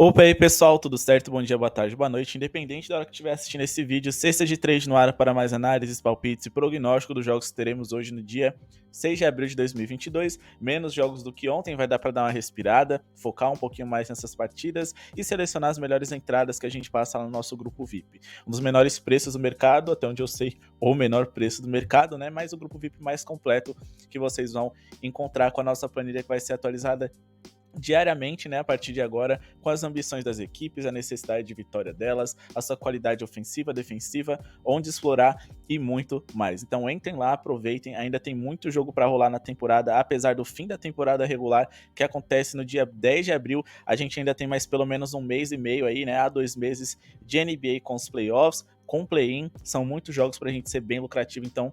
Opa aí pessoal, tudo certo? Bom dia, boa tarde, boa noite. Independente da hora que estiver assistindo esse vídeo, sexta de trade no ar para mais análises, palpites e prognóstico dos jogos que teremos hoje no dia 6 de abril de 2022. Menos jogos do que ontem, vai dar para dar uma respirada, focar um pouquinho mais nessas partidas e selecionar as melhores entradas que a gente passa lá no nosso grupo VIP. Um dos menores preços do mercado, até onde eu sei, o menor preço do mercado, né? Mas o grupo VIP mais completo que vocês vão encontrar com a nossa planilha que vai ser atualizada diariamente, né, a partir de agora, com as ambições das equipes, a necessidade de vitória delas, a sua qualidade ofensiva, defensiva, onde explorar e muito mais. Então entrem lá, aproveitem, ainda tem muito jogo para rolar na temporada, apesar do fim da temporada regular, que acontece no dia 10 de abril, a gente ainda tem mais pelo menos um mês e meio aí, né, há 2 meses de NBA com os playoffs, com play-in, são muitos jogos para a gente ser bem lucrativo, então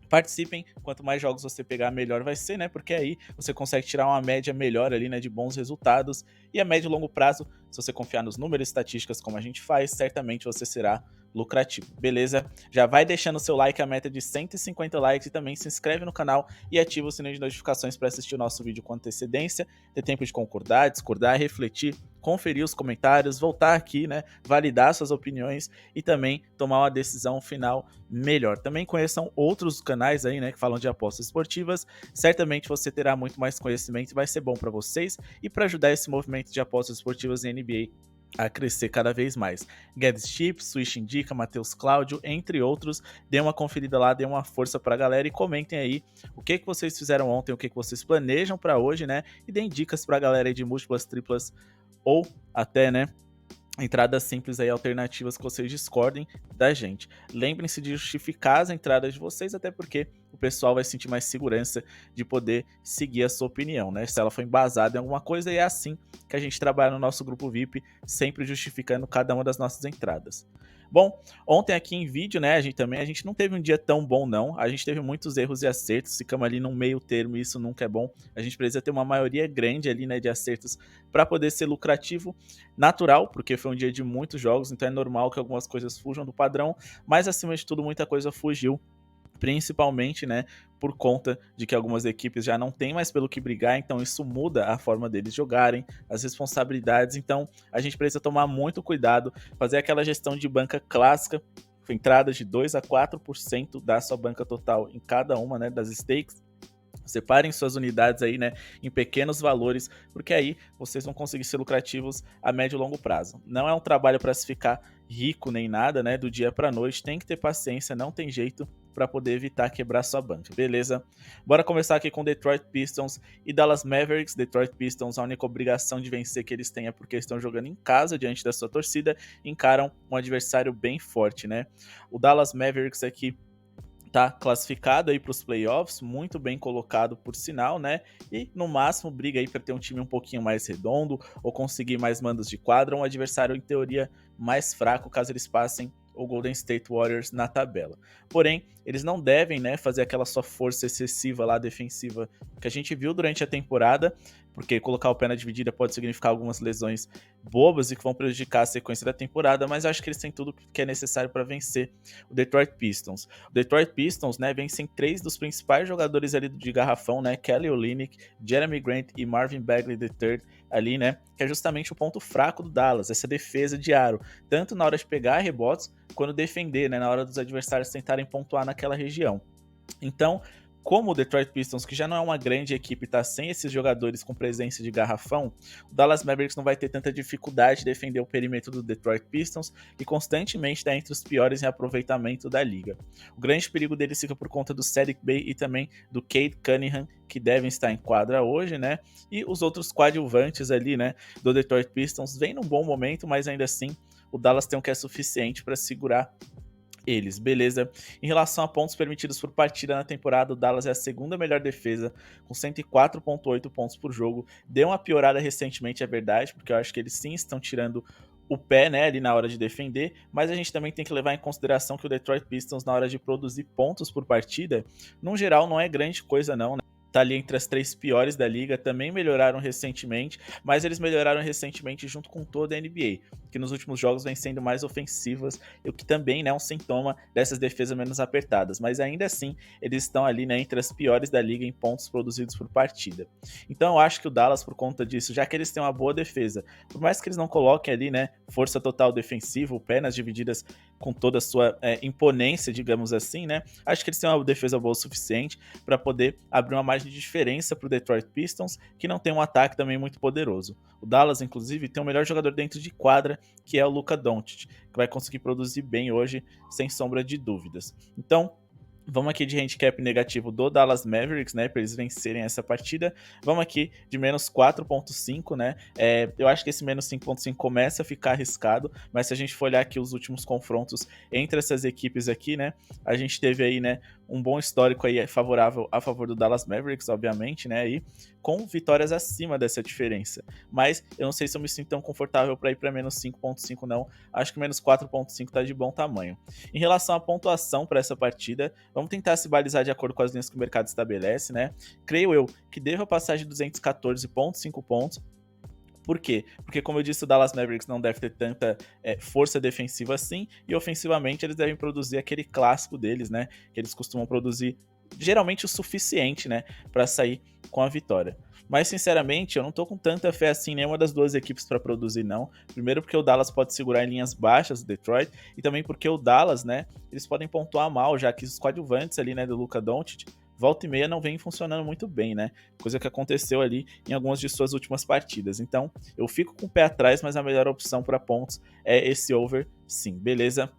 participem, quanto mais jogos você pegar, melhor vai ser, né? Porque aí você consegue tirar uma média melhor ali, né? De bons resultados. E a médio e longo prazo, se você confiar nos números e estatísticas como a gente faz, certamente você será lucrativo, beleza? Já vai deixando o seu like, a meta de 150 likes, e também se inscreve no canal e ativa o sininho de notificações para assistir o nosso vídeo com antecedência, ter tempo de concordar, discordar, refletir, conferir os comentários, voltar aqui, né, validar suas opiniões e também tomar uma decisão final melhor. Também conheçam outros canais aí, né, que falam de apostas esportivas. Certamente você terá muito mais conhecimento e vai ser bom para vocês e para ajudar esse movimento de apostas esportivas em NBA a crescer cada vez mais. Guedes Chips, Swish Indica, Matheus Cláudio, entre outros. Dê uma conferida lá, dê uma força pra galera e comentem aí o que vocês fizeram ontem, o que vocês planejam para hoje, né? E deem dicas pra galera aí de múltiplas, triplas ou até, né, entradas simples aí, alternativas que vocês discordem da gente. Lembrem-se de justificar as entradas de vocês, até porque o pessoal vai sentir mais segurança de poder seguir a sua opinião, né? Se ela foi embasada em alguma coisa, e é assim que a gente trabalha no nosso grupo VIP, sempre justificando cada uma das nossas entradas. Bom, ontem aqui em vídeo, né, a gente não teve um dia tão bom não, a gente teve muitos erros e acertos, ficamos ali num meio termo e isso nunca é bom, a gente precisa ter uma maioria grande ali, né, de acertos para poder ser lucrativo, natural, porque foi um dia de muitos jogos, então é normal que algumas coisas fujam do padrão, mas acima de tudo muita coisa fugiu, principalmente, né, por conta de que algumas equipes já não têm mais pelo que brigar, então isso muda a forma deles jogarem, as responsabilidades, então a gente precisa tomar muito cuidado, fazer aquela gestão de banca clássica, entradas de 2 a 4% da sua banca total em cada uma, né, das stakes. Separem suas unidades aí, né, em pequenos valores, porque aí vocês vão conseguir ser lucrativos a médio e longo prazo. Não é um trabalho para se ficar rico nem nada, né, do dia para noite. Tem que ter paciência, não tem jeito para poder evitar quebrar sua banca, beleza? Bora começar aqui com Detroit Pistons e Dallas Mavericks. Detroit Pistons, a única obrigação de vencer que eles têm é porque estão jogando em casa diante da sua torcida, encaram um adversário bem forte, né? O Dallas Mavericks aqui tá classificado aí para os playoffs, muito bem colocado por sinal, né? E no máximo briga aí para ter um time um pouquinho mais redondo ou conseguir mais mandos de quadra, um adversário em teoria mais fraco caso eles passem o Golden State Warriors na tabela. Porém, eles não devem, né, fazer aquela sua força excessiva lá defensiva que a gente viu durante a temporada, porque colocar o pé na dividida pode significar algumas lesões bobas e que vão prejudicar a sequência da temporada, mas eu acho que eles têm tudo que é necessário para vencer o Detroit Pistons. O Detroit Pistons, né, vencem 3 dos principais jogadores ali de garrafão, né, Kelly Olynyk, Jeremy Grant e Marvin Bagley III ali, né, que é justamente o ponto fraco do Dallas, essa defesa de aro, tanto na hora de pegar rebotes, quanto defender, né, na hora dos adversários tentarem pontuar naquela região. Então, como o Detroit Pistons, que já não é uma grande equipe, tá sem esses jogadores com presença de garrafão, o Dallas Mavericks não vai ter tanta dificuldade de defender o perímetro do Detroit Pistons, que constantemente está entre os piores em aproveitamento da liga. O grande perigo deles fica por conta do Saddiq Bey e também do Cade Cunningham, que devem estar em quadra hoje, né? E os outros coadjuvantes ali, né, do Detroit Pistons vêm num bom momento, mas ainda assim o Dallas tem o que é suficiente para segurar eles, beleza? Em relação a pontos permitidos por partida na temporada, o Dallas é a segunda melhor defesa, com 104,8 pontos por jogo. Deu uma piorada recentemente, é verdade, porque eu acho que eles sim estão tirando o pé, né, ali na hora de defender, mas a gente também tem que levar em consideração que o Detroit Pistons, na hora de produzir pontos por partida, no geral não é grande coisa não, né? tá ali entre as 3 piores da liga, também melhoraram recentemente, mas eles melhoraram recentemente junto com toda a NBA, que nos últimos jogos vem sendo mais ofensivas, o que também, né, é um sintoma dessas defesas menos apertadas, mas ainda assim eles estão ali, né, entre as piores da liga em pontos produzidos por partida. Então eu acho que o Dallas, por conta disso, já que eles têm uma boa defesa, por mais que eles não coloquem ali, né, força total defensiva, pernas divididas com toda a sua imponência, digamos assim, né, acho que eles têm uma defesa boa o suficiente para poder abrir uma margem de diferença para o Detroit Pistons, que não tem um ataque também muito poderoso. O Dallas, inclusive, tem o melhor jogador dentro de quadra, que é o Luka Doncic, que vai conseguir produzir bem hoje, sem sombra de dúvidas. Então, vamos aqui de handicap negativo do Dallas Mavericks, né, para eles vencerem essa partida. Vamos aqui de menos 4.5, né, eu acho que esse menos 5.5 começa a ficar arriscado, mas se a gente for olhar aqui os últimos confrontos entre essas equipes aqui, né, a gente teve aí, né, um bom histórico aí favorável a favor do Dallas Mavericks, obviamente, né, aí com vitórias acima dessa diferença. Mas eu não sei se eu me sinto tão confortável para ir para menos 5.5 não, acho que menos 4.5 tá de bom tamanho. Em relação à pontuação para essa partida, vamos tentar se balizar de acordo com as linhas que o mercado estabelece, né? Creio eu que deva passar de 214.5 pontos. Por quê? Porque, como eu disse, o Dallas Mavericks não deve ter tanta força defensiva assim, e ofensivamente eles devem produzir aquele clássico deles, né? Que eles costumam produzir geralmente o suficiente, né? Para sair com a vitória. Mas, sinceramente, eu não tô com tanta fé assim em nenhuma das duas equipes para produzir, não. Primeiro porque o Dallas pode segurar em linhas baixas do Detroit, e também porque o Dallas, né, eles podem pontuar mal, já que os coadjuvantes ali, né, do Luka Doncic, volta e meia não vem funcionando muito bem, né? Coisa que aconteceu ali em algumas de suas últimas partidas. Então, eu fico com o pé atrás, mas a melhor opção para pontos é esse over, sim, beleza?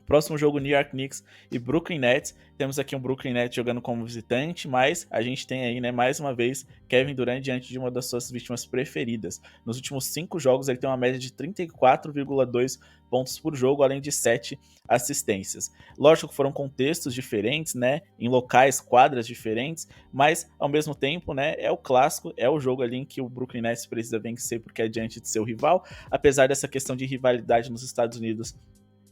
Próximo jogo, New York Knicks e Brooklyn Nets. Temos aqui um Brooklyn Nets jogando como visitante, mas a gente tem aí, né, mais uma vez, Kevin Durant diante de uma das suas vítimas preferidas. Nos últimos 5 jogos, ele tem uma média de 34,2 pontos por jogo, além de 7 assistências. Lógico que foram contextos diferentes, né, em locais, quadras diferentes, mas ao mesmo tempo, né, é o clássico, é o jogo ali em que o Brooklyn Nets precisa vencer porque é diante de seu rival, apesar dessa questão de rivalidade nos Estados Unidos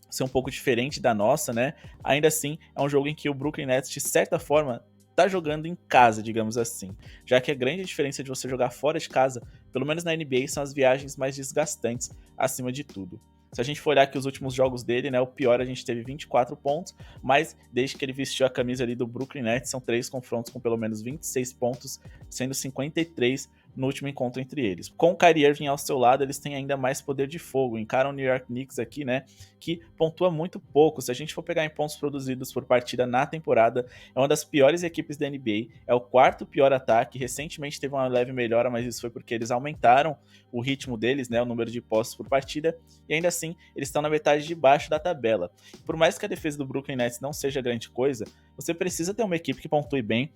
ser um pouco diferente da nossa, né? Ainda assim, é um jogo em que o Brooklyn Nets, de certa forma, tá jogando em casa, digamos assim. Já que a grande diferença de você jogar fora de casa, pelo menos na NBA, são as viagens mais desgastantes, acima de tudo. Se a gente for olhar aqui os últimos jogos dele, né, o pior a gente teve 24 pontos, mas desde que ele vestiu a camisa ali do Brooklyn Nets, são 3 confrontos com pelo menos 26 pontos, sendo 53 no último encontro entre eles. Com o Kyrie Irving ao seu lado, eles têm ainda mais poder de fogo. Encaram o New York Knicks aqui, né, que pontua muito pouco. Se a gente for pegar em pontos produzidos por partida na temporada, é uma das piores equipes da NBA, é o 4º pior ataque. Recentemente teve uma leve melhora, mas isso foi porque eles aumentaram o ritmo deles, né, o número de posses por partida, e ainda assim eles estão na metade de baixo da tabela. Por mais que a defesa do Brooklyn Nets não seja grande coisa, você precisa ter uma equipe que pontue bem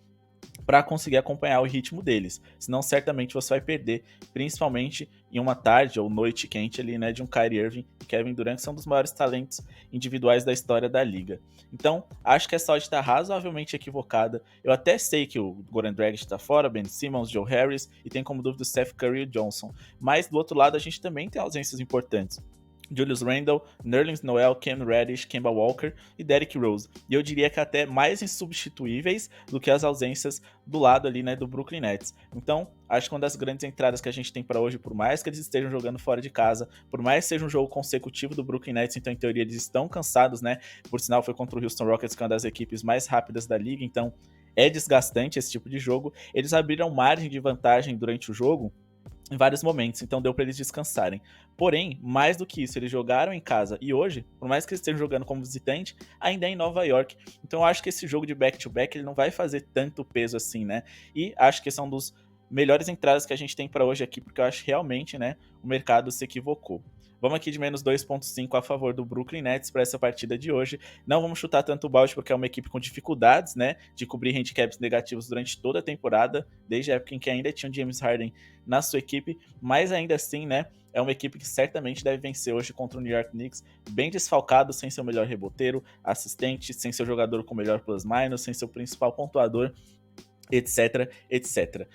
para conseguir acompanhar o ritmo deles, senão certamente você vai perder, principalmente em uma tarde ou noite quente ali, né, de um Kyrie Irving e Kevin Durant, que são dos maiores talentos individuais da história da liga. Então, acho que essa odd está razoavelmente equivocada. Eu até sei que o Goran Dragic está fora, Ben Simmons, Joe Harris, e tem como dúvida o Steph Curry e o Johnson, mas do outro lado a gente também tem ausências importantes. Julius Randle, Nerlens Noel, Cam Reddish, Kemba Walker e Derrick Rose. E eu diria que até mais insubstituíveis do que as ausências do lado ali, né, do Brooklyn Nets. Então, acho que uma das grandes entradas que a gente tem para hoje, por mais que eles estejam jogando fora de casa, por mais que seja um jogo consecutivo do Brooklyn Nets, então em teoria eles estão cansados, né? Por sinal, foi contra o Houston Rockets, que é uma das equipes mais rápidas da liga, então é desgastante esse tipo de jogo. Eles abriram margem de vantagem durante o jogo em vários momentos, então deu para eles descansarem. Porém, mais do que isso, eles jogaram em casa e hoje, por mais que eles estejam jogando como visitante, ainda é em Nova York. Então eu acho que esse jogo de back-to-back ele não vai fazer tanto peso assim, né? E acho que são dos melhores entradas que a gente tem para hoje aqui, porque eu acho que realmente, né, o mercado se equivocou. Vamos aqui de menos 2.5 a favor do Brooklyn Nets para essa partida de hoje. Não vamos chutar tanto o balde porque é uma equipe com dificuldades, né, de cobrir handicaps negativos durante toda a temporada, desde a época em que ainda tinha o James Harden na sua equipe, mas ainda assim, né, é uma equipe que certamente deve vencer hoje contra o New York Knicks, bem desfalcado, sem seu melhor reboteiro, assistente, sem seu jogador com melhor plus-minus, sem seu principal pontuador. etc, etc.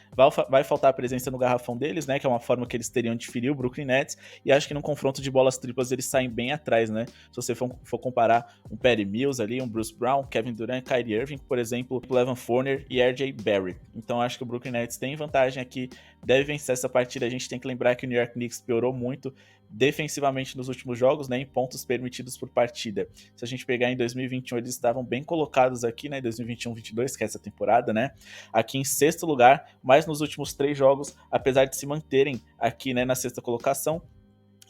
Vai faltar a presença no garrafão deles, né, que é uma forma que eles teriam de ferir o Brooklyn Nets, e acho que num confronto de bolas triplas eles saem bem atrás, né, se você for comparar um Patty Mills ali, um Bruce Brown, Kevin Durant, Kyrie Irving, por exemplo, Evan Fournier e RJ Barrett. Então acho que o Brooklyn Nets tem vantagem aqui, deve vencer essa partida. A gente tem que lembrar que o New York Knicks piorou muito defensivamente nos últimos jogos, né, em pontos permitidos por partida. Se a gente pegar em 2021, eles estavam bem colocados aqui, né, 2021-22, que é essa temporada, né, aqui em sexto lugar, mas nos últimos 3 jogos, apesar de se manterem aqui, né, na sexta colocação,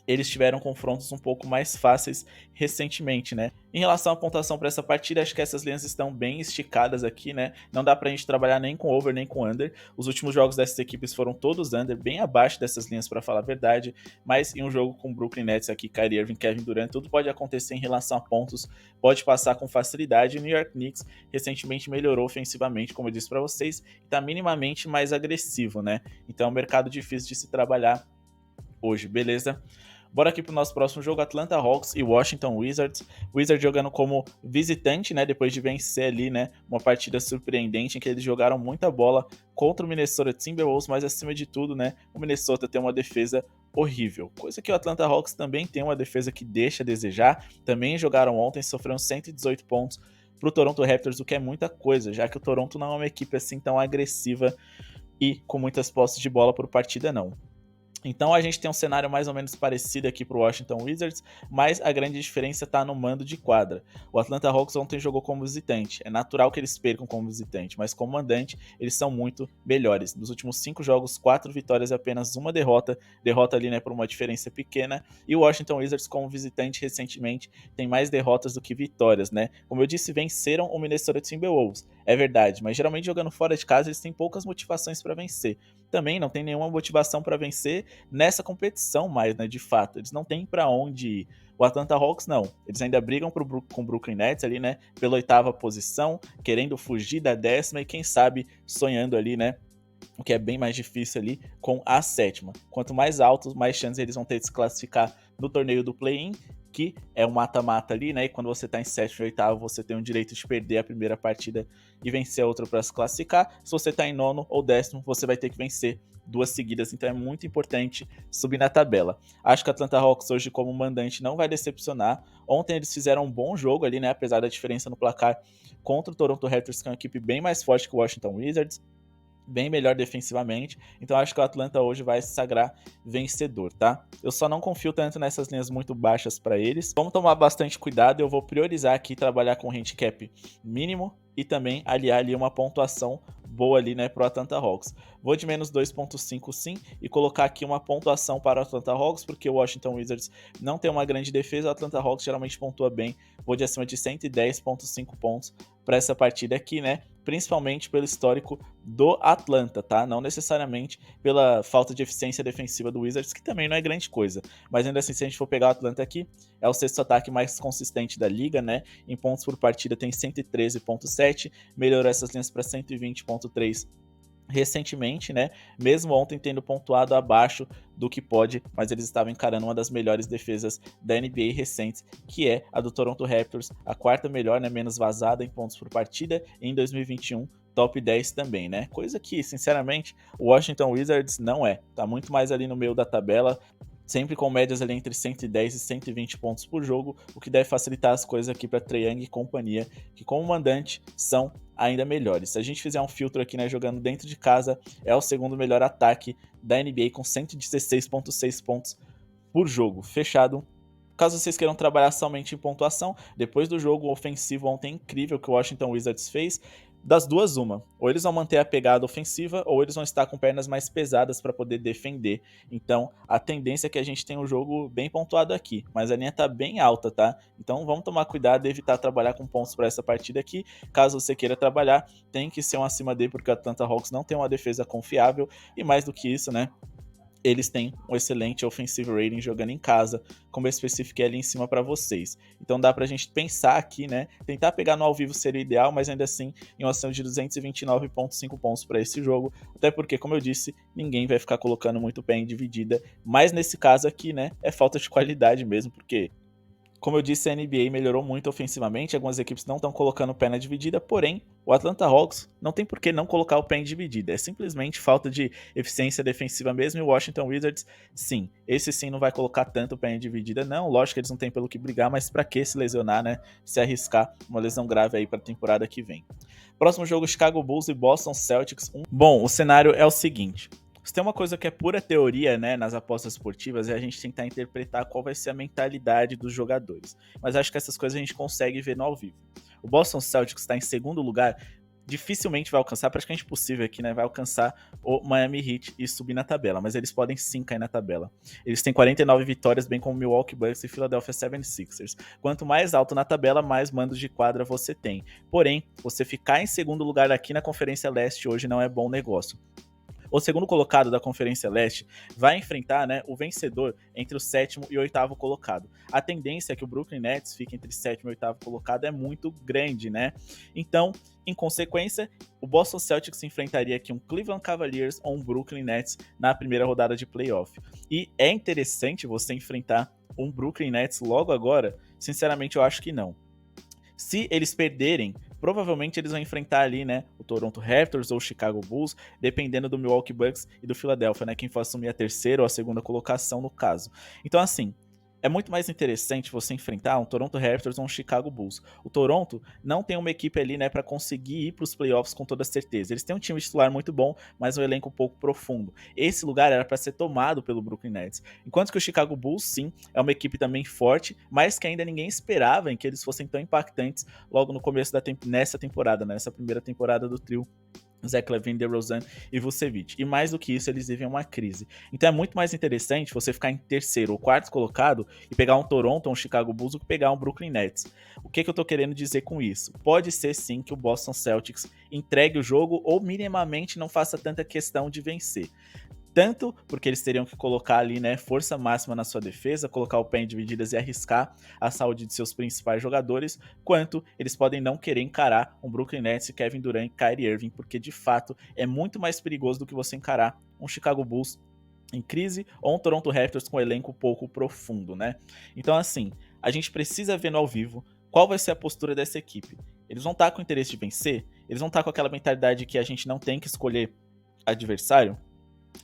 eles tiveram confrontos um pouco mais fáceis recentemente, né? Em relação à pontuação para essa partida, acho que essas linhas estão bem esticadas aqui, né? Não dá pra gente trabalhar nem com over nem com under. Os últimos jogos dessas equipes foram todos under, bem abaixo dessas linhas para falar a verdade, mas em um jogo com Brooklyn Nets aqui, Kyrie Irving, Kevin Durant, tudo pode acontecer em relação a pontos, pode passar com facilidade. O New York Knicks recentemente melhorou ofensivamente, como eu disse para vocês, e tá minimamente mais agressivo, né? Então é um mercado difícil de se trabalhar hoje, beleza? Bora aqui pro nosso próximo jogo, Atlanta Hawks e Washington Wizards. Wizards jogando como visitante, né, depois de vencer ali, né, uma partida surpreendente em que eles jogaram muita bola contra o Minnesota Timberwolves, mas acima de tudo, né, o Minnesota tem uma defesa horrível. Coisa que o Atlanta Hawks também tem uma defesa que deixa a desejar. Também jogaram ontem, sofreram 118 pontos pro Toronto Raptors, o que é muita coisa, já que o Toronto não é uma equipe assim tão agressiva e com muitas posses de bola por partida, não. Então a gente tem um cenário mais ou menos parecido aqui para o Washington Wizards, mas a grande diferença está no mando de quadra. O Atlanta Hawks ontem jogou como visitante. É natural que eles percam como visitante, mas como mandante eles são muito melhores. Nos últimos 5 jogos, 4 vitórias e apenas uma derrota. Derrota ali, né, por uma diferença pequena. E o Washington Wizards como visitante recentemente tem mais derrotas do que vitórias, né? Como eu disse, venceram o Minnesota Timberwolves. É verdade, mas geralmente jogando fora de casa eles têm poucas motivações para vencer. Também não tem nenhuma motivação para vencer nessa competição mais, né, de fato. Eles não têm para onde ir. O Atlanta Hawks não. Eles ainda brigam com o Brooklyn Nets ali, né, pela 8ª posição, querendo fugir da 10ª e quem sabe sonhando ali, né, o que é bem mais difícil ali, com a 7ª. Quanto mais alto, mais chances eles vão ter de se classificar no torneio do play-in, que é um mata-mata ali, né? E quando você tá em 7º e 8º, você tem o direito de perder a primeira partida e vencer a outra para se classificar. Se você tá em 9º ou 10º, você vai ter que vencer 2 seguidas, então é muito importante subir na tabela. Acho que a Atlanta Hawks hoje como mandante não vai decepcionar. Ontem eles fizeram um bom jogo ali, né, apesar da diferença no placar contra o Toronto Raptors, que é uma equipe bem mais forte que o Washington Wizards, bem melhor defensivamente, então acho que o Atlanta hoje vai se sagrar vencedor, tá? Eu só não confio tanto nessas linhas muito baixas para eles. Vamos tomar bastante cuidado, eu vou priorizar aqui trabalhar com handicap mínimo e também aliar ali uma pontuação boa ali, né, pro Atlanta Hawks. Vou de menos 2.5 sim e colocar aqui uma pontuação para o Atlanta Hawks, porque o Washington Wizards não tem uma grande defesa, o Atlanta Hawks geralmente pontua bem. Vou de acima de 110.5 pontos para essa partida aqui, né? Principalmente pelo histórico do Atlanta, tá? Não necessariamente pela falta de eficiência defensiva do Wizards, que também não é grande coisa. Mas ainda assim, se a gente for pegar o Atlanta aqui, é o 6º ataque mais consistente da liga, né? Em pontos por partida tem 113.7, melhorou essas linhas para 120.3 recentemente, né? Mesmo ontem tendo pontuado abaixo do que pode, mas eles estavam encarando uma das melhores defesas da NBA recentes, que é a do Toronto Raptors, a 4ª melhor, né? Menos vazada em pontos por partida, e em 2021 top 10 também, né? Coisa que, sinceramente, o Washington Wizards não é. Tá muito mais ali no meio da tabela, sempre com médias ali entre 110 e 120 pontos por jogo, o que deve facilitar as coisas aqui para Trae Young e companhia, que como mandante são ainda melhores. Se a gente fizer um filtro aqui, né, jogando dentro de casa, é o 2º melhor ataque da NBA com 116.6 pontos por jogo. Fechado. Caso vocês queiram trabalhar somente em pontuação, depois do jogo ofensivo ontem incrível que o Washington Wizards fez, das duas uma, ou eles vão manter a pegada ofensiva ou eles vão estar com pernas mais pesadas para poder defender. Então a tendência é que a gente tenha um jogo bem pontuado aqui, mas a linha tá bem alta, tá? Então vamos tomar cuidado e evitar trabalhar com pontos para essa partida aqui. Caso você queira trabalhar, tem que ser um acima D, porque o Atlanta Hawks não tem uma defesa confiável e mais do que isso, né? Eles têm um excelente offensive rating jogando em casa, como eu especifiquei ali em cima para vocês. Então dá pra gente pensar aqui, né? Tentar pegar no ao vivo seria o ideal, mas ainda assim em uma ação de 229.5 pontos para esse jogo. Até porque, como eu disse, ninguém vai ficar colocando muito pé em dividida. Mas nesse caso aqui, né? É falta de qualidade mesmo, porque Como eu disse, a NBA melhorou muito ofensivamente, algumas equipes não estão colocando o pé na dividida, porém, o Atlanta Hawks não tem por que não colocar o pé em dividida, é simplesmente falta de eficiência defensiva mesmo, e o Washington Wizards, sim, esse sim não vai colocar tanto o pé em dividida, não, lógico que eles não têm pelo que brigar, mas pra que se lesionar, né, se arriscar uma lesão grave aí pra temporada que vem. Próximo jogo, Chicago Bulls e Boston Celtics. Bom, o cenário é o seguinte: se tem uma coisa que é pura teoria, né, nas apostas esportivas, é a gente tentar interpretar qual vai ser a mentalidade dos jogadores. Mas acho que essas coisas a gente consegue ver no ao vivo. O Boston Celtics está em segundo lugar, dificilmente vai alcançar, praticamente impossível aqui, né, vai alcançar o Miami Heat e subir na tabela, mas eles podem sim cair na tabela. Eles têm 49 vitórias, bem como Milwaukee Bucks e Philadelphia 76ers. Quanto mais alto na tabela, mais mandos de quadra você tem. Porém, você ficar em segundo lugar aqui na Conferência Leste hoje não é bom negócio. O segundo colocado da Conferência Leste vai enfrentar, né, o vencedor entre o sétimo e o oitavo colocado. A tendência é que o Brooklyn Nets fique entre sétimo e oitavo colocado é muito grande, né? Então, em consequência, o Boston Celtics enfrentaria aqui um Cleveland Cavaliers ou um Brooklyn Nets na primeira rodada de playoff. E é interessante você enfrentar um Brooklyn Nets logo agora? Sinceramente, eu acho que não. Se eles perderem, provavelmente eles vão enfrentar ali, né, o Toronto Raptors ou o Chicago Bulls, dependendo do Milwaukee Bucks e do Philadelphia, né, quem for assumir a terceira ou a segunda colocação no caso. Então, assim, é muito mais interessante você enfrentar um Toronto Raptors ou um Chicago Bulls. O Toronto não tem uma equipe ali, né, para conseguir ir para os playoffs com toda certeza. Eles têm um time titular muito bom, mas um elenco um pouco profundo. Esse lugar era para ser tomado pelo Brooklyn Nets. Enquanto que o Chicago Bulls, sim, é uma equipe também forte, mas que ainda ninguém esperava em que eles fossem tão impactantes logo no começo nessa temporada, né, nessa primeira temporada do trio Zach LaVine, DeRozan e Vucevic. E mais do que isso, eles vivem uma crise. Então é muito mais interessante você ficar em terceiro ou quarto colocado e pegar um Toronto ou um Chicago Bulls do que pegar um Brooklyn Nets. O que eu tô querendo dizer com isso? Pode ser sim que o Boston Celtics entregue o jogo ou minimamente não faça tanta questão de vencer. Tanto porque eles teriam que colocar ali, né, força máxima na sua defesa, colocar o pé em divididas e arriscar a saúde de seus principais jogadores, quanto eles podem não querer encarar um Brooklyn Nets, Kevin Durant e Kyrie Irving, porque de fato é muito mais perigoso do que você encarar um Chicago Bulls em crise ou um Toronto Raptors com um elenco pouco profundo, né? Então, assim, a gente precisa ver no ao vivo qual vai ser a postura dessa equipe. Eles vão estar com interesse de vencer? Eles vão estar com aquela mentalidade que a gente não tem que escolher adversário?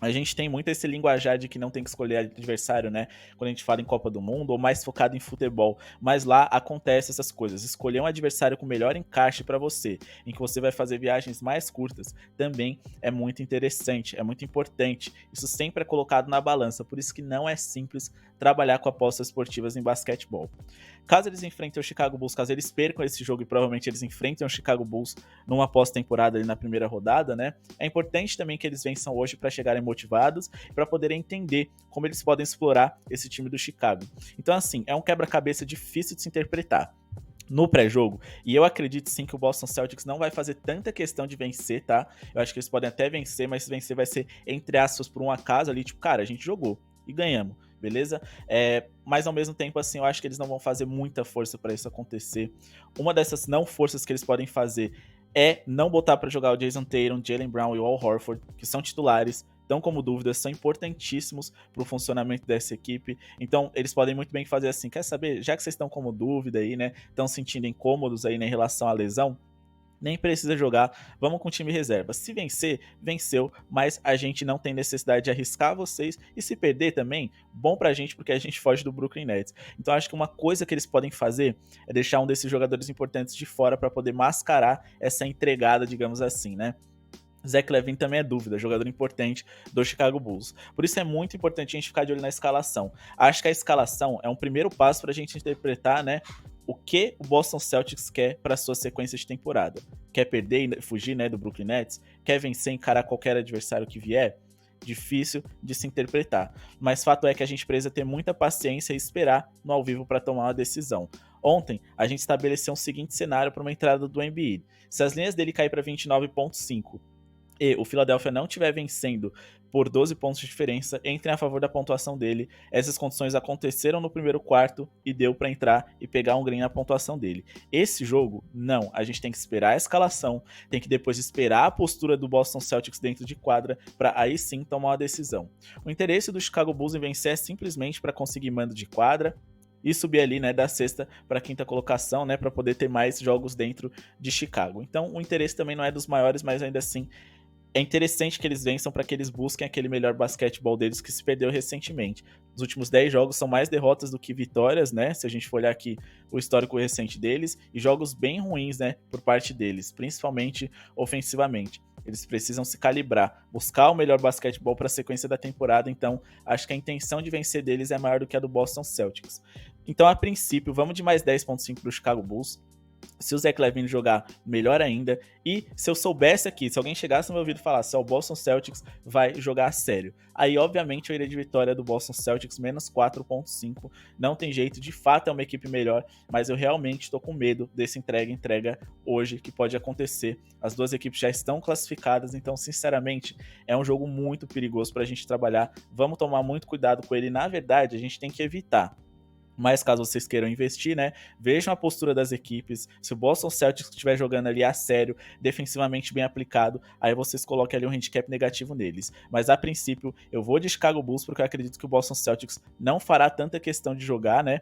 A gente tem muito esse linguajar de que não tem que escolher adversário, né? Quando a gente fala em Copa do Mundo ou mais focado em futebol. Mas lá acontece essas coisas. Escolher um adversário com melhor encaixe para você, em que você vai fazer viagens mais curtas, também é muito interessante, é muito importante. Isso sempre é colocado na balança, por isso que não é simples trabalhar com apostas esportivas em basquetebol. Caso eles enfrentem o Chicago Bulls, caso eles percam esse jogo e provavelmente eles enfrentem o Chicago Bulls numa pós-temporada ali na primeira rodada, né? É importante também que eles vençam hoje para chegarem motivados e para poderem entender como eles podem explorar esse time do Chicago. Então, assim, é um quebra-cabeça difícil de se interpretar no pré-jogo, e eu acredito sim que o Boston Celtics não vai fazer tanta questão de vencer, tá? Eu acho que eles podem até vencer, mas se vencer vai ser, entre aspas, por um acaso ali, tipo, cara, a gente jogou e ganhamos, beleza? Mas ao mesmo tempo, assim, eu acho que eles não vão fazer muita força para isso acontecer. Uma dessas não forças que eles podem fazer é não botar para jogar o Jason Tatum, Jaylen Brown e o Al Horford, que são titulares, estão como dúvidas, são importantíssimos para o funcionamento dessa equipe. Então, eles podem muito bem fazer assim, quer saber, já que vocês estão como dúvida aí, né, estão sentindo incômodos aí, né, em relação à lesão, nem precisa jogar, vamos com o time reserva. Se vencer, venceu, mas a gente não tem necessidade de arriscar vocês, e se perder também, bom pra gente, porque a gente foge do Brooklyn Nets. Então acho que uma coisa que eles podem fazer é deixar um desses jogadores importantes de fora para poder mascarar essa entregada, digamos assim, né? Zach LaVine também é dúvida, jogador importante do Chicago Bulls. Por isso é muito importante a gente ficar de olho na escalação. Acho que a escalação é um primeiro passo para a gente interpretar, né, o que o Boston Celtics quer para sua sequência de temporada. Quer perder e fugir, né, do Brooklyn Nets? Quer vencer e encarar qualquer adversário que vier? Difícil de se interpretar. Mas fato é que a gente precisa ter muita paciência e esperar no ao vivo para tomar uma decisão. Ontem, a gente estabeleceu um seguinte cenário para uma entrada do Embiid. Se as linhas dele caírem para 29,5 e o Philadelphia não estiver vencendo por 12 pontos de diferença, entrem a favor da pontuação dele. Essas condições aconteceram no primeiro quarto e deu para entrar e pegar um green na pontuação dele. Esse jogo, não. A gente tem que esperar a escalação, tem que depois esperar a postura do Boston Celtics dentro de quadra para aí sim tomar uma decisão. O interesse do Chicago Bulls em vencer é simplesmente para conseguir mando de quadra, e subir ali, né, da sexta para a quinta colocação, né, para poder ter mais jogos dentro de Chicago. Então, o interesse também não é dos maiores, mas ainda assim é interessante que eles vençam para que eles busquem aquele melhor basquetebol deles que se perdeu recentemente. Os últimos 10 jogos são mais derrotas do que vitórias, né? Se a gente for olhar aqui o histórico recente deles, e jogos bem ruins, né, por parte deles, principalmente ofensivamente. Eles precisam se calibrar, buscar o melhor basquetebol para a sequência da temporada, então acho que a intenção de vencer deles é maior do que a do Boston Celtics. Então, a princípio, vamos de mais 10,5 para o Chicago Bulls. Se o Zach LaVine jogar, melhor ainda. E se eu soubesse aqui, se alguém chegasse no meu ouvido e falasse, o Boston Celtics vai jogar a sério, aí obviamente eu iria de vitória do Boston Celtics, menos 4,5. Não tem jeito, de fato é uma equipe melhor, mas eu realmente estou com medo desse entrega hoje, que pode acontecer. As duas equipes já estão classificadas, então sinceramente é um jogo muito perigoso para a gente trabalhar. Vamos tomar muito cuidado com ele. Na verdade, a gente tem que evitar. Mas caso vocês queiram investir, né, vejam a postura das equipes. Se o Boston Celtics estiver jogando ali a sério, defensivamente bem aplicado, aí vocês coloquem ali um handicap negativo neles. Mas a princípio, eu vou de Chicago Bulls porque eu acredito que o Boston Celtics não fará tanta questão de jogar, né,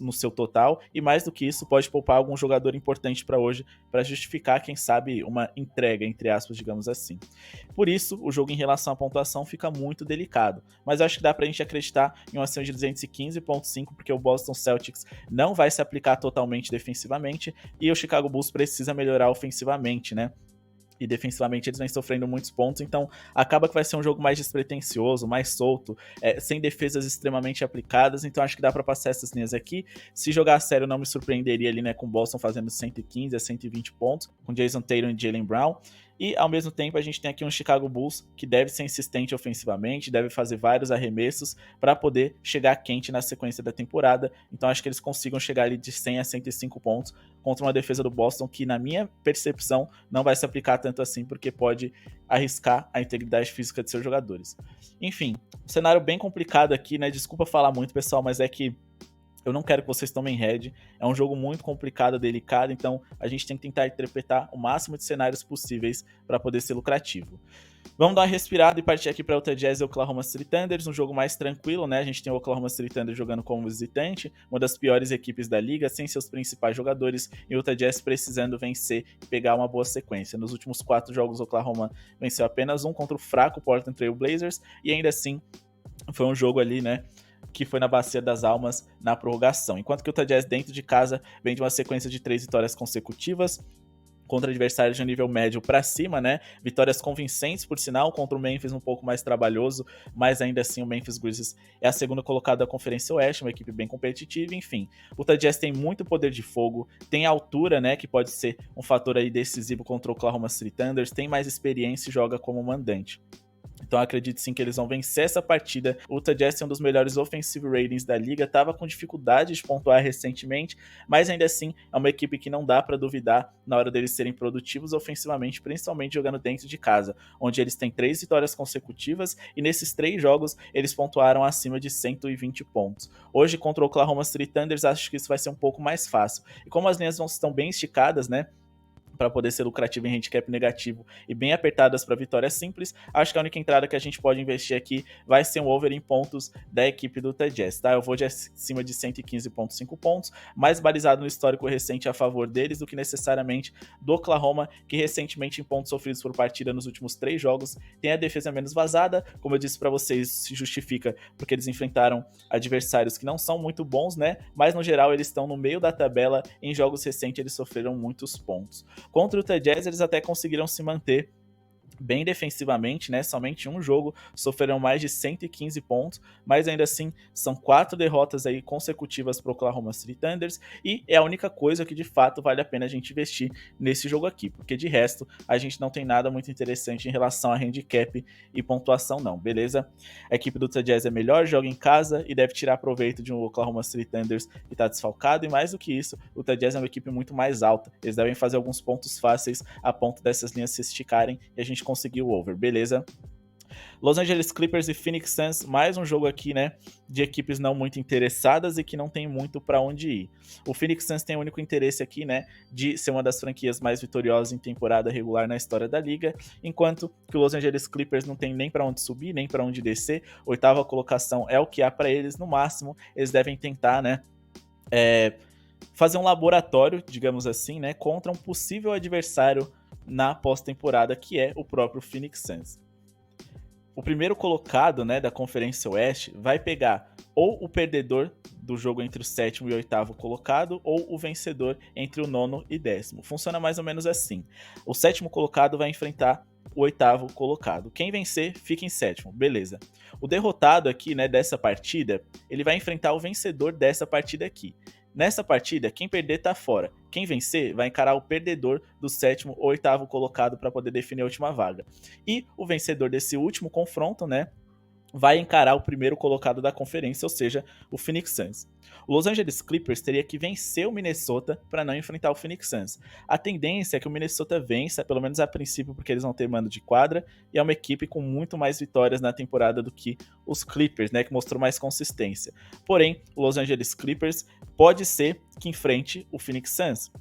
no seu total, e mais do que isso, pode poupar algum jogador importante para hoje, para justificar, quem sabe, uma entrega, entre aspas, digamos assim. Por isso, o jogo em relação à pontuação fica muito delicado, mas eu acho que dá pra gente acreditar em uma acima de 215,5, porque o Boston Celtics não vai se aplicar totalmente defensivamente, e o Chicago Bulls precisa melhorar ofensivamente, né? E defensivamente eles vêm sofrendo muitos pontos, então acaba que vai ser um jogo mais despretensioso, mais solto, sem defesas extremamente aplicadas, então acho que dá para passar essas linhas aqui. Se jogar a sério, não me surpreenderia ali, né, com o Boston fazendo 115 a 120 pontos, com Jason Tatum e Jaylen Brown. E ao mesmo tempo a gente tem aqui um Chicago Bulls que deve ser insistente ofensivamente, deve fazer vários arremessos para poder chegar quente na sequência da temporada. Então acho que eles consigam chegar ali de 100 a 105 pontos contra uma defesa do Boston que, na minha percepção, não vai se aplicar tanto assim, porque pode arriscar a integridade física de seus jogadores. Enfim, um cenário bem complicado aqui, né? Desculpa falar muito, pessoal, mas é que eu não quero que vocês tomem head. É um jogo muito complicado, delicado, então a gente tem que tentar interpretar o máximo de cenários possíveis para poder ser lucrativo. Vamos dar uma respirada e partir aqui para o Utah Jazz e Oklahoma City Thunder, um jogo mais tranquilo, né? A gente tem o Oklahoma City Thunder jogando como visitante, uma das piores equipes da liga, sem seus principais jogadores, e o Utah Jazz precisando vencer e pegar uma boa sequência. Nos últimos 4 jogos, o Oklahoma venceu apenas um contra o fraco Portland Trail Blazers, e ainda assim foi um jogo ali, né, que foi na Bacia das Almas na prorrogação. Enquanto que o Utah Jazz dentro de casa vem de uma sequência de 3 vitórias consecutivas contra adversários de um nível médio para cima, né? Vitórias convincentes, por sinal, contra o Memphis um pouco mais trabalhoso, mas ainda assim o Memphis Grizzlies é a segunda colocada da Conferência Oeste, uma equipe bem competitiva, enfim. O Utah Jazz tem muito poder de fogo, tem altura, né, que pode ser um fator aí decisivo contra o Oklahoma City Thunder, tem mais experiência e joga como mandante. Então acredito sim que eles vão vencer essa partida. O Utah Jazz é um dos melhores offensive ratings da liga, estava com dificuldade de pontuar recentemente, mas ainda assim é uma equipe que não dá para duvidar na hora deles serem produtivos ofensivamente, principalmente jogando dentro de casa, onde eles têm 3 vitórias consecutivas e nesses 3 jogos eles pontuaram acima de 120 pontos. Hoje contra o Oklahoma City Thunder acho que isso vai ser um pouco mais fácil. E como as linhas estão bem esticadas, né, para poder ser lucrativo em handicap negativo e bem apertadas para vitória simples, acho que a única entrada que a gente pode investir aqui vai ser um over em pontos da equipe do Utah Jazz, tá? Eu vou de acima de 115,5 pontos, mais balizado no histórico recente a favor deles do que necessariamente do Oklahoma, que recentemente em pontos sofridos por partida nos últimos 3 jogos tem a defesa menos vazada, como eu disse para vocês, se justifica porque eles enfrentaram adversários que não são muito bons, né? Mas no geral eles estão no meio da tabela, em jogos recentes eles sofreram muitos pontos. Contra o Utah Jazz, eles até conseguiram se manter bem defensivamente, né? Somente um jogo sofreram mais de 115 pontos, mas ainda assim são 4 derrotas aí consecutivas para o Oklahoma City Thunder e é a única coisa que de fato vale a pena a gente investir nesse jogo aqui, porque de resto a gente não tem nada muito interessante em relação a handicap e pontuação não, beleza? A equipe do Utah Jazz é melhor, joga em casa e deve tirar proveito de um Oklahoma City Thunder que está desfalcado, e mais do que isso, o Utah Jazz é uma equipe muito mais alta, eles devem fazer alguns pontos fáceis a ponto dessas linhas se esticarem e a gente conseguiu o over, beleza? Los Angeles Clippers e Phoenix Suns, mais um jogo aqui, né, de equipes não muito interessadas e que não tem muito para onde ir. O Phoenix Suns tem o único interesse aqui, né, de ser uma das franquias mais vitoriosas em temporada regular na história da liga, enquanto que o Los Angeles Clippers não tem nem para onde subir, nem para onde descer. 8ª colocação é o que há para eles, no máximo eles devem tentar, né, fazer um laboratório, digamos assim, né, contra um possível adversário na pós-temporada, que é o próprio Phoenix Suns. O primeiro colocado, né, da Conferência Oeste vai pegar ou o perdedor do jogo entre o sétimo e o oitavo colocado, ou o vencedor entre o nono e décimo. Funciona mais ou menos assim. O sétimo colocado vai enfrentar o oitavo colocado. Quem vencer, fica em sétimo, beleza. O derrotado aqui, né, dessa partida, ele vai enfrentar o vencedor dessa partida aqui. Nessa partida, quem perder tá fora. Quem vencer vai encarar o perdedor do sétimo ou oitavo colocado para poder definir a última vaga. E o vencedor desse último confronto, né, vai encarar o primeiro colocado da conferência, ou seja, o Phoenix Suns. O Los Angeles Clippers teria que vencer o Minnesota para não enfrentar o Phoenix Suns. A tendência é que o Minnesota vença, pelo menos a princípio, porque eles vão ter mando de quadra, e é uma equipe com muito mais vitórias na temporada do que os Clippers, né, que mostrou mais consistência. Porém, o Los Angeles Clippers pode ser que enfrente o Phoenix Suns,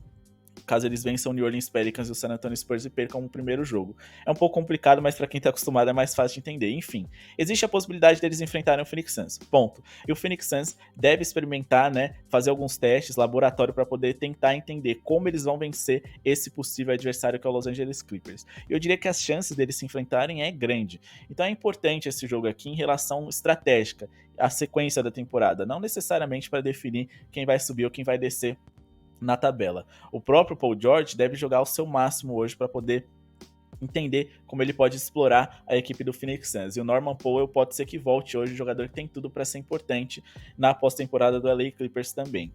caso eles vençam o New Orleans Pelicans e o San Antonio Spurs e percam o primeiro jogo. É um pouco complicado, mas para quem tá acostumado é mais fácil de entender. Enfim, existe a possibilidade deles enfrentarem o Phoenix Suns, ponto. E o Phoenix Suns deve experimentar, né, fazer alguns testes, laboratório, para poder tentar entender como eles vão vencer esse possível adversário que é o Los Angeles Clippers. Eu diria que as chances deles se enfrentarem é grande. Então é importante esse jogo aqui em relação estratégica, a sequência da temporada, não necessariamente para definir quem vai subir ou quem vai descer na tabela. O próprio Paul George deve jogar o seu máximo hoje para poder entender como ele pode explorar a equipe do Phoenix Suns. E o Norman Powell pode ser que volte hoje, um jogador que tem tudo para ser importante na pós-temporada do LA Clippers também.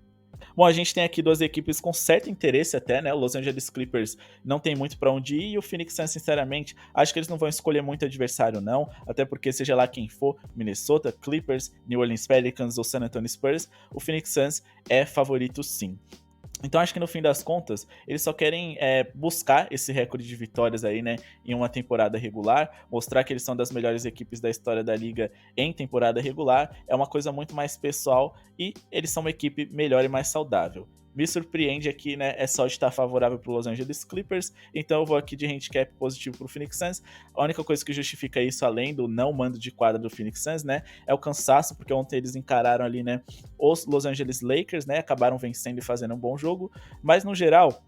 Bom, a gente tem aqui duas equipes com certo interesse até, né? O Los Angeles Clippers não tem muito para onde ir e o Phoenix Suns, sinceramente, acho que eles não vão escolher muito adversário não, até porque seja lá quem for, Minnesota, Clippers, New Orleans Pelicans ou San Antonio Spurs, o Phoenix Suns é favorito sim. Então acho que no fim das contas, eles só querem buscar esse recorde de vitórias aí, né, em uma temporada regular, mostrar que eles são das melhores equipes da história da liga em temporada regular, é uma coisa muito mais pessoal e eles são uma equipe melhor e mais saudável. Me surpreende aqui, né, é só de estar favorável para os Los Angeles Clippers, então eu vou aqui de handicap positivo para o Phoenix Suns. A única coisa que justifica isso, além do não mando de quadra do Phoenix Suns, né, é o cansaço, porque ontem eles encararam ali, né, os Los Angeles Lakers, né, acabaram vencendo e fazendo um bom jogo, mas no geral,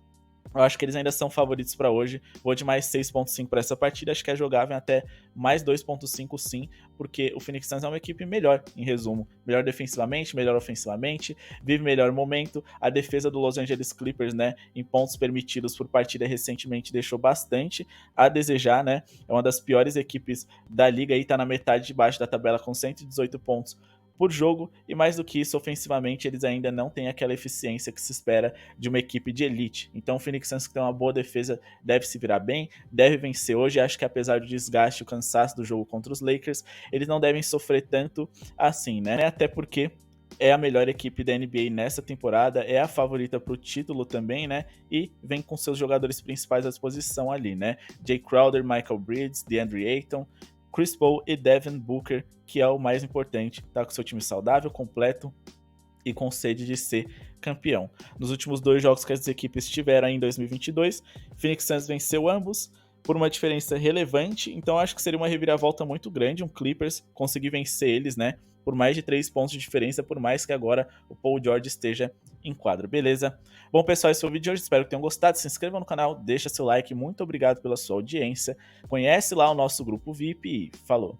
eu acho que eles ainda são favoritos para hoje. Vou de mais 6.5 para essa partida, acho que é jogável até mais 2.5 sim, porque o Phoenix Suns é uma equipe melhor, em resumo. Melhor defensivamente, melhor ofensivamente, vive melhor momento. A defesa do Los Angeles Clippers, né, em pontos permitidos por partida recentemente deixou bastante a desejar, né? É uma das piores equipes da liga e tá na metade de baixo da tabela com 118 pontos por jogo, e mais do que isso, ofensivamente, eles ainda não têm aquela eficiência que se espera de uma equipe de elite. Então o Phoenix Suns, que tem uma boa defesa, deve se virar bem, deve vencer hoje. Acho que apesar do desgaste e o cansaço do jogo contra os Lakers, eles não devem sofrer tanto assim, né? Até porque é a melhor equipe da NBA nessa temporada, é a favorita para o título também, né? E vem com seus jogadores principais à disposição ali, né? Jay Crowder, Michael Bridges, DeAndre Ayton, Chris Paul e Devin Booker, que é o mais importante, tá com seu time saudável, completo e com sede de ser campeão. Nos últimos dois jogos que as equipes tiveram em 2022, Phoenix Suns venceu ambos por uma diferença relevante, então acho que seria uma reviravolta muito grande, um Clippers conseguir vencer eles, né, por mais de 3 pontos de diferença, por mais que agora o Paul George esteja em quadro, beleza? Bom, pessoal, esse foi o vídeo de hoje, espero que tenham gostado, se inscrevam no canal, deixa seu like, muito obrigado pela sua audiência, conhece lá o nosso grupo VIP e falou!